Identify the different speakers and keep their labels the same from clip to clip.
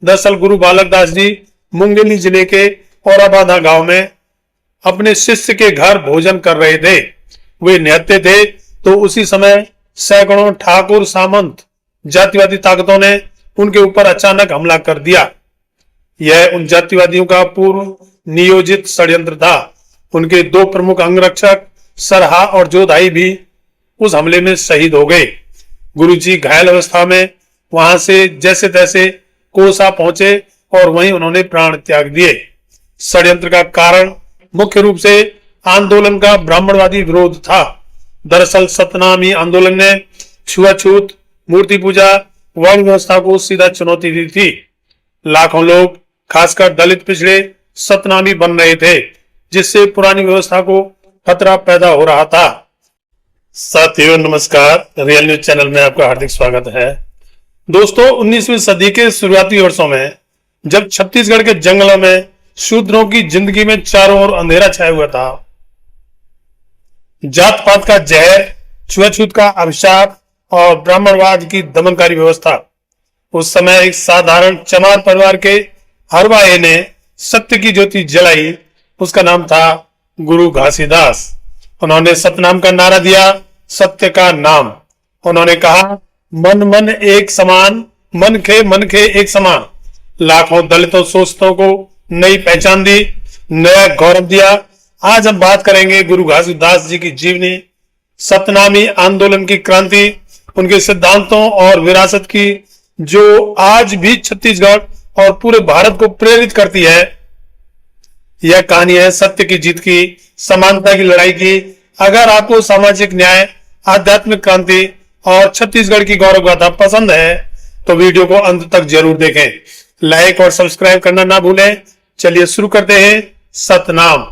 Speaker 1: दरअसल गुरु बालक दास जी मुंगेली जिले के औराबादा गांव में अपने शिष्य के घर भोजन कर रहे थे। वे निहत्थे थे तो उसी समय सैकड़ों ठाकुर सामंत जातिवादी ताकतों ने उनके ऊपर अचानक हमला कर दिया। यह उन जातिवादियों का पूर्व नियोजित षड्यंत्र था। उनके दो प्रमुख अंगरक्षक सरहा और जोधाई भी उस हमले में शहीद हो गए। गुरुजी घायल अवस्था में वहां से जैसे तैसे कोसा पहुंचे और वहीं उन्होंने प्राण त्याग दिए। षड्यंत्र का कारण मुख्य रूप से आंदोलन का ब्राह्मणवादी विरोध था। दरअसल सतनामी आंदोलन ने छुआछूत, मूर्ति पूजा, वर्ण व्यवस्था को सीधा चुनौती दी थी। लाखों लोग, खासकर दलित पिछड़े, सतनामी बन रहे थे, जिससे पुरानी व्यवस्था को खतरा पैदा हो रहा था। साथियों नमस्कार, रियल न्यूज चैनल में आपका हार्दिक स्वागत है। दोस्तों, 19वीं सदी के शुरुआती वर्षों में जब छत्तीसगढ़ के जंगलों में शूद्रों की जिंदगी में चारों ओर अंधेरा छाया हुआ था, जात पात का जहर, छुआछूत का अभिशाप और ब्राह्मणवाद की दमनकारी व्यवस्था, उस समय एक साधारण चमार परिवार के हरवाए ने सत्य की ज्योति जलाई। उसका नाम था गुरु घासीदास। उन्होंने सतनाम का नारा दिया, सत्य का नाम। उन्होंने कहा, मन मन एक समान, मन खे एक समान। लाखों दलितों शोषितों को नई पहचान दी, नया गौरव दिया। आज हम बात करेंगे गुरु घासीदास जी की जीवनी, सतनामी आंदोलन की क्रांति, उनके सिद्धांतों और विरासत की, जो आज भी छत्तीसगढ़ और पूरे भारत को प्रेरित करती है। यह कहानी है सत्य की जीत की, समानता की लड़ाई की। अगर आपको सामाजिक न्याय, आध्यात्मिक क्रांति और छत्तीसगढ़ की गौरव गाथा पसंद है तो वीडियो को अंत तक जरूर देखें। लाइक और सब्सक्राइब करना ना भूलें। चलिए शुरू करते हैं। सतनाम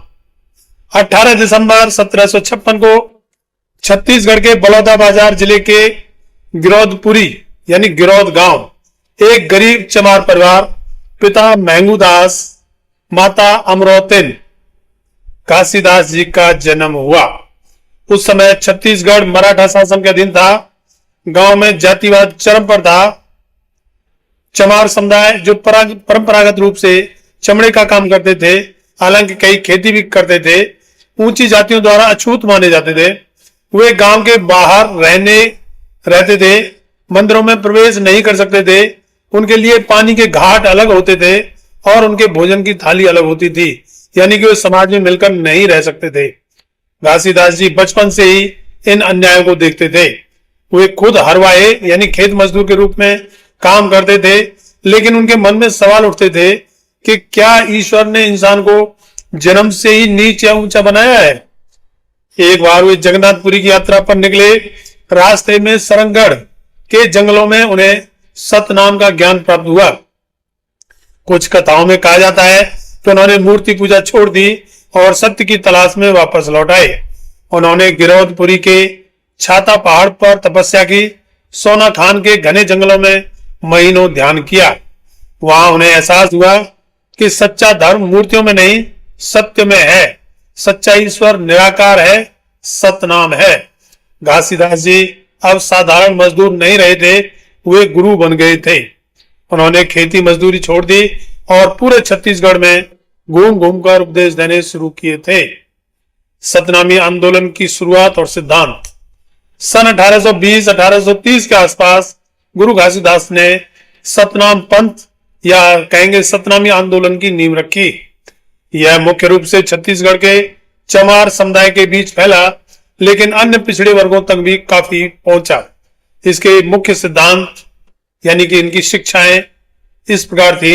Speaker 1: 18 दिसंबर 1756 को छत्तीसगढ़ के बलौदाबाजार जिले के गिरौदपुरी यानी गिरौद गांव एक गरीब चमार परिवार, पिता महंगूदास, माता अमरोतिन घासीदास जी का जन्म हुआ। उस समय छत्तीसगढ़ मराठा शासन के अधीन था। गांव में जातिवाद चरम पर था। चमार समुदाय जो परंपरागत रूप से चमड़े का काम करते थे, हालांकि कई खेती भी करते थे, ऊंची जातियों द्वारा अछूत माने जाते थे। वे गांव के बाहर रहते थे, मंदिरों में प्रवेश नहीं कर सकते थे। उनके लिए पानी के घाट अलग होते थे और उनके भोजन की थाली अलग होती थी, यानी कि वे समाज में मिलकर नहीं रह सकते थे। घासीदास जी बचपन से ही इन अन्यायों को देखते थे। वे खुद हरवाए यानी खेत मजदूर के रूप में काम करते थे, लेकिन उनके मन में सवाल उठते थे कि क्या ईश्वर ने इंसान को जन्म से ही नीच या ऊंचा बनाया है। एक बार वे जगन्नाथपुरी की यात्रा पर निकले। रास्ते में सरंगढ़ के जंगलों में उन्हें सतनाम का ज्ञान प्राप्त हुआ। कुछ कथाओं में कहा जाता है कि उन्होंने मूर्ति पूजा छोड़ दी और सत्य की तलाश में वापस लौट आए। उन्होंने गिरौदपुरी के छाता पहाड़ पर तपस्या की। सोना खान के घने जंगलों में महीनों ध्यान किया। वहां उन्हें एहसास हुआ कि सच्चा धर्म मूर्तियों में नहीं, सत्य में है। सच्चा ईश्वर निराकार है, सतनाम है। घासीदास जी अब साधारण मजदूर नहीं रहे थे, वे गुरु बन गए थे। उन्होंने खेती मजदूरी छोड़ दी और पूरे छत्तीसगढ़ में घूम घूम कर उपदेश देने शुरू किए थे। सतनामी आंदोलन की शुरुआत और सिद्धांत। सन 1820-1830 के आसपास गुरु घासीदास ने सतनाम पंथ या कहेंगे सतनामी आंदोलन की नींव रखी। यह मुख्य रूप से छत्तीसगढ़ के चमार समुदाय के बीच फैला, लेकिन अन्य पिछड़े वर्गों तक भी काफी पहुंचा। इसके मुख्य सिद्धांत यानी कि इनकी शिक्षाएं इस प्रकार थी।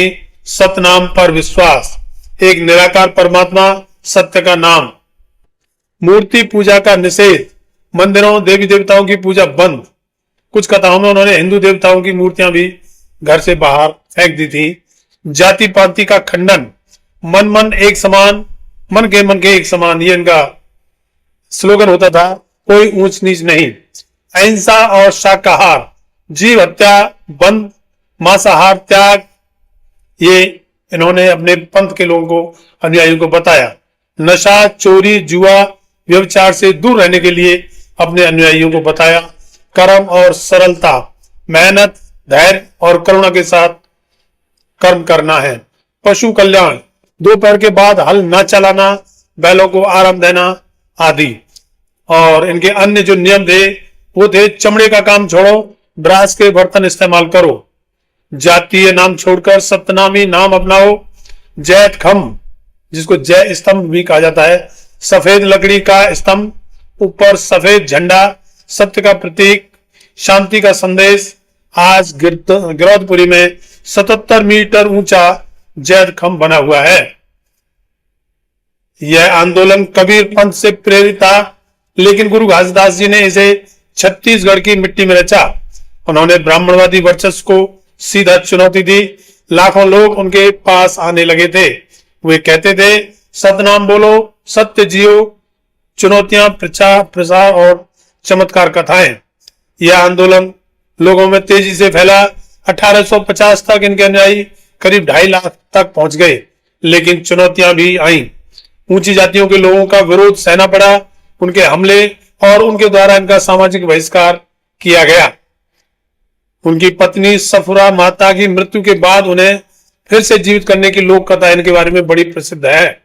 Speaker 1: सतनाम पर विश्वास, एक निराकार परमात्मा, सत्य का नाम, मूर्ति पूजा का निषेध, मंदिरों देवी देवताओं की पूजा बंद। कुछ कथाओं में उन्होंने हिंदू देवताओं की मूर्तियां भी घर से बाहर फेंक दी थी। जाति पाति का खंडन, मन मन एक समान, मन के एक समान, ये इनका स्लोगन होता था। कोई ऊंच नीच नहीं। अहिंसा और शाकाहार, जीव हत्या बंद, मांसाहार त्याग, ये इन्होंने अपने पंथ के लोगों को, अनुयायियों को बताया। नशा, चोरी, जुआ, व्यभिचार से दूर रहने के लिए अपने अनुयायियों को बताया। कर्म और सरलता, मेहनत, धैर्य और करुणा के साथ कर्म करना है। पशु कल्याण, दोपहर के बाद हल न चलाना, बैलों को आराम देना आदि। और इनके अन्य जो नियम थे वो थे, चमड़े का काम छोड़ो, ब्रास के बर्तन इस्तेमाल करो, जातीय नाम छोड़कर सतनामी नाम अपनाओ, जैत खम्भ जिसको जय स्तंभ भी कहा जाता है, सफेद लकड़ी का स्तंभ, ऊपर सफेद झंडा, सत्य का प्रतीक, शांति का संदेश। आज गिरौदपुरी में 77 मीटर ऊंचा जैत खम्भ बना हुआ है। यह आंदोलन कबीर पंथ से प्रेरित था, लेकिन गुरु घासीदास जी ने इसे छत्तीसगढ़ की मिट्टी में रचा। उन्होंने ब्राह्मणवादी वर्चस्व को सीधा चुनौती दी। लाखों लोग उनके पास आने लगे थे। वे कहते थे, सतनाम बोलो, सत्य जियो, चुनौतियां, प्रसार और चमत्कार कथाएं। यह आंदोलन लोगों में तेजी से फैला। 1850 तक इनके अनुयायी करीब 2.5 लाख तक पहुंच गए, लेकिन चुनौतियां भी आईं। ऊंची जातियों के लोगों का विरोध सहना पड़ा, उनके हमले और उनके द्वारा इनका सामाजिक बहिष्कार किया गया। उनकी पत्नी सफुरा माता की मृत्यु के बाद उन्हें फिर से जीवित करने की लोक कथा इनके बारे में बड़ी प्रसिद्ध है।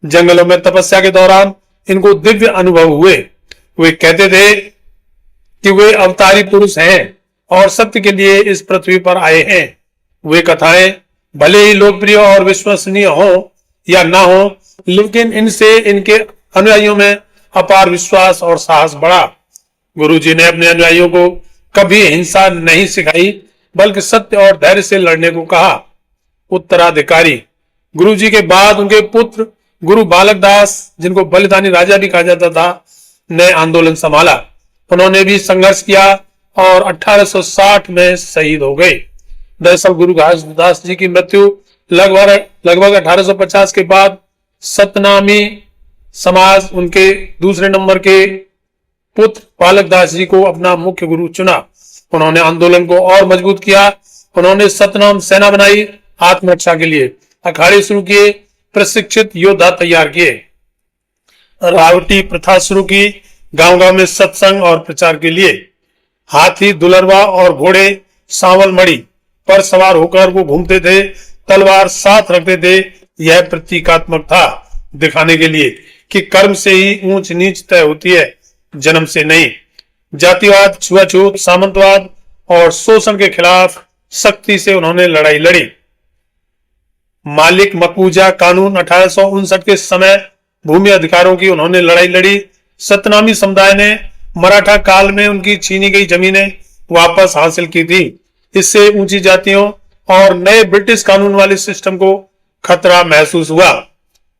Speaker 1: जंगलों में तपस्या के दौरान इनको दिव्य अनुभव हुए। वे कहते थे कि वे अवतारी पुरुष हैं और सत्य के लिए इस पृथ्वी पर आए हैं। वे कथाएं भले ही लोकप्रिय और विश्वसनीय हो या ना हो, लेकिन इनसे इनके अनुयायियों में अपार विश्वास और साहस बढ़ा। गुरुजी ने अपने अनुयायियों को कभी हिंसा नहीं सिखाई, बल्कि सत्य और धैर्य से लड़ने को कहा। उत्तराधिकारी, गुरुजी के बाद उनके पुत्र गुरु बालक दास, जिनको बलिदानी राजा भी कहा जाता था, ने आंदोलन संभाला। उन्होंने भी संघर्ष किया और 1860 में शहीद हो गए। दरअसल गुरु घासीदास जी की मृत्यु लगभग 1850 के बाद सतनामी समाज उनके दूसरे नंबर के पुत्र बालक दास जी को अपना मुख्य गुरु चुना। उन्होंने आंदोलन को और मजबूत किया। उन्होंने सतनाम सेना बनाई, आत्मरक्षा के लिए अखाड़े शुरू किए, प्रशिक्षित योद्धा तैयार किए, रावटी प्रथा शुरू की, गांव-गांव में सत्संग और प्रचार के लिए। हाथी, दुलरवा और घोड़े सांवल मणि पर सवार होकर वो घूमते थे, तलवार साथ रखते थे। यह प्रतीकात्मक था, दिखाने के लिए कि कर्म से ही ऊंच नीच तय होती है, जन्म से नहीं। जातिवाद, छुआछूत, सामंतवाद और शोषण के खिलाफ सख्ती से उन्होंने लड़ाई लड़ी। मालिक मकबूजा कानून 1859 के समय भूमि अधिकारों की उन्होंने लड़ाई लड़ी। सतनामी समुदाय ने मराठा काल में उनकी छीनी गई जमीनें वापस हासिल की थी। इससे ऊंची जातियों और नए ब्रिटिश कानून वाले सिस्टम को खतरा महसूस हुआ।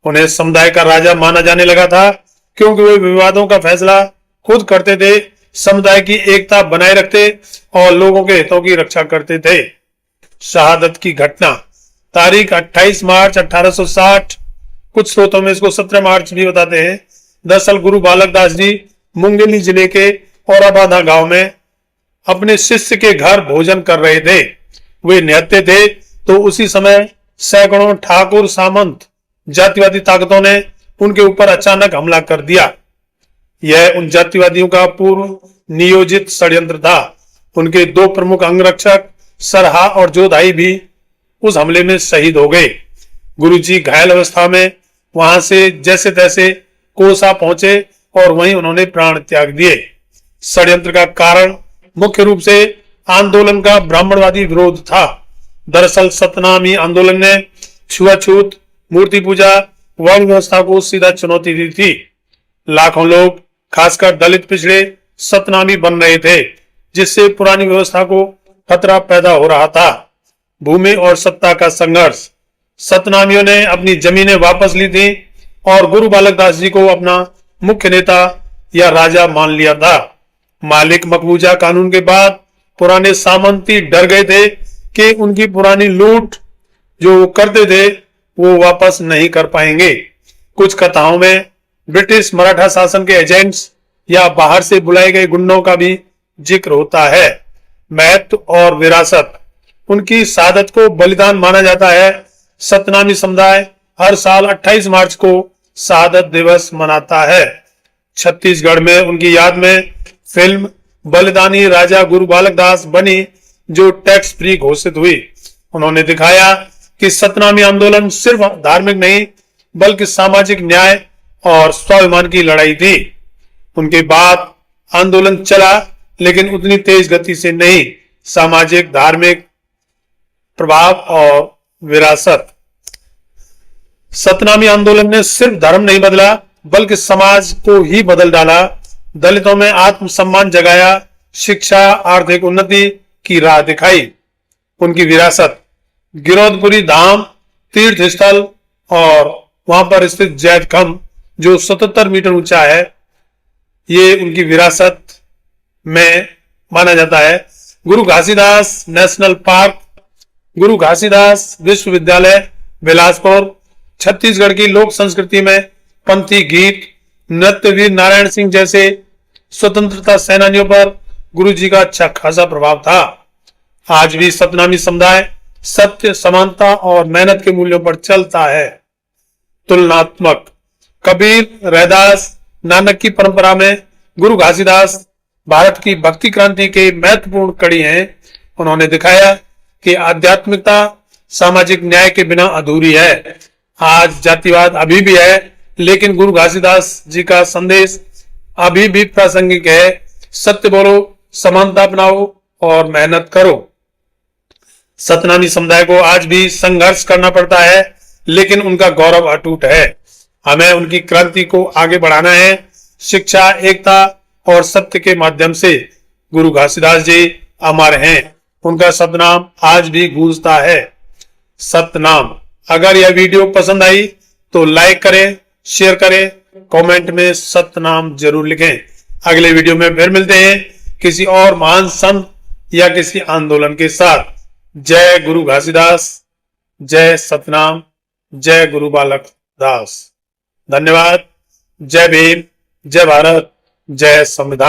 Speaker 1: उन्हें समुदाय का राजा माना जाने लगा था, क्योंकि वे विवादों का फैसला खुद करते थे, समुदाय की एकता बनाए रखते और लोगों के हितों की रक्षा करते थे। शहादत की घटना, तारीख 28 मार्च 1860, कुछ स्रोतों में इसको 17 मार्च भी बताते हैं। दरअसल गुरु बालक दास जी मुंगेली जिले के औराबादा गांव में अपने शिष्य के घर भोजन कर रहे थे। वे निहत्थे थे, तो उसी समय सैकड़ों ठाकुर सामंत जातिवादी ताकतों ने उनके ऊपर अचानक हमला कर दिया। यह उन जातिवादियों का पूर्व नियोजित षड्यंत्र था। उनके 2 प्रमुख अंगरक्षक सरहा और जोधाई भी उस हमले में शहीद हो गए। गुरुजी घायल अवस्था में वहां से जैसे तैसे कोसा पहुंचे और वहीं उन्होंने प्राण त्याग दिए। षड्यंत्र का कारण मुख्य रूप से आंदोलन का ब्राह्मणवादी विरोध था। दरअसल सतनामी आंदोलन ने छुआछूत, मूर्ति पूजा, वर्ण व्यवस्था को सीधा चुनौती दी थी। लाखों लोग, खासकर दलित पिछड़े, सतनामी बन रहे थे, जिससे पुरानी व्यवस्था को खतरा पैदा हो रहा था। भूमि और सत्ता का संघर्ष, सतनामियों ने अपनी जमीनें वापस ली थी और गुरु बालक दास जी को अपना मुख्य नेता या राजा मान लिया था। मालिक मकबूजा कानून के बाद पुराने सामंती डर गए थे कि उनकी पुरानी लूट जो वो करते थे वो वापस नहीं कर पाएंगे। कुछ कथाओं में ब्रिटिश मराठा शासन के एजेंट्स या बाहर से बुलाए गए गुंडों का भी जिक्र होता है। महत्व और विरासत, उनकी शहादत को बलिदान माना जाता है। सतनामी समुदाय हर साल 28 मार्च को शहादत दिवस मनाता है। छत्तीसगढ़ में उनकी याद में फिल्म बलिदानी राजा गुरु बालक दास बनी, जो टैक्स फ्री घोषित हुई। उन्होंने दिखाया कि सतनामी आंदोलन सिर्फ धार्मिक नहीं बल्कि सामाजिक न्याय और स्वाभिमान की लड़ाई थी। उनके बाद आंदोलन चला, लेकिन उतनी तेज गति से नहीं। सामाजिक, धार्मिक प्रभाव और विरासत। सतनामी आंदोलन ने सिर्फ धर्म नहीं बदला बल्कि समाज को ही बदल डाला। दलितों में आत्मसम्मान जगाया, शिक्षा, आर्थिक उन्नति की राह दिखाई। उनकी विरासत। गिरौदपुरी धाम तीर्थ स्थल और वहां पर स्थित जैद खम्भ जो 77 मीटर ऊंचा है, ये उनकी विरासत में माना जाता है। गुरु घासीदास नेशनल पार्क, गुरु घासीदास विश्वविद्यालय बिलासपुर। छत्तीसगढ़ की लोक संस्कृति में पंथी गीत, नृत्य, वीर नारायण सिंह जैसे स्वतंत्रता सेनानियों पर गुरु जी का अच्छा खासा प्रभाव था। आज भी सतनामी समुदाय सत्य, समानता और मेहनत के मूल्यों पर चलता है। तुलनात्मक। कबीर, रैदास, नानक की परंपरा में गुरु घासीदास भारत की भक्ति क्रांति के महत्वपूर्ण कड़ी हैं। उन्होंने दिखाया कि आध्यात्मिकता सामाजिक न्याय के बिना अधूरी है। आज जातिवाद अभी भी है, लेकिन गुरु घासीदास जी का संदेश अभी भी प्रासंगिक है। सत्य बोलो, समानता अपनाओ और मेहनत करो। सतनामी समुदाय को आज भी संघर्ष करना पड़ता है, लेकिन उनका गौरव अटूट है। हमें उनकी क्रांति को आगे बढ़ाना है। शिक्षा, एकता और सत्य के माध्यम से गुरु घासीदास जी अमर हैं। उनका सतनाम आज भी गूंजता है। सतनाम। अगर यह वीडियो पसंद आई तो लाइक करें, शेयर करें, कमेंट में सतनाम जरूर लिखें। अगले वीडियो में फिर मिलते हैं किसी और महान संत या किसी आंदोलन के साथ। जय गुरु घासीदास, जय सतनाम, जय गुरु बालक दास। धन्यवाद। जय भीम, जय भारत, जय संविधान।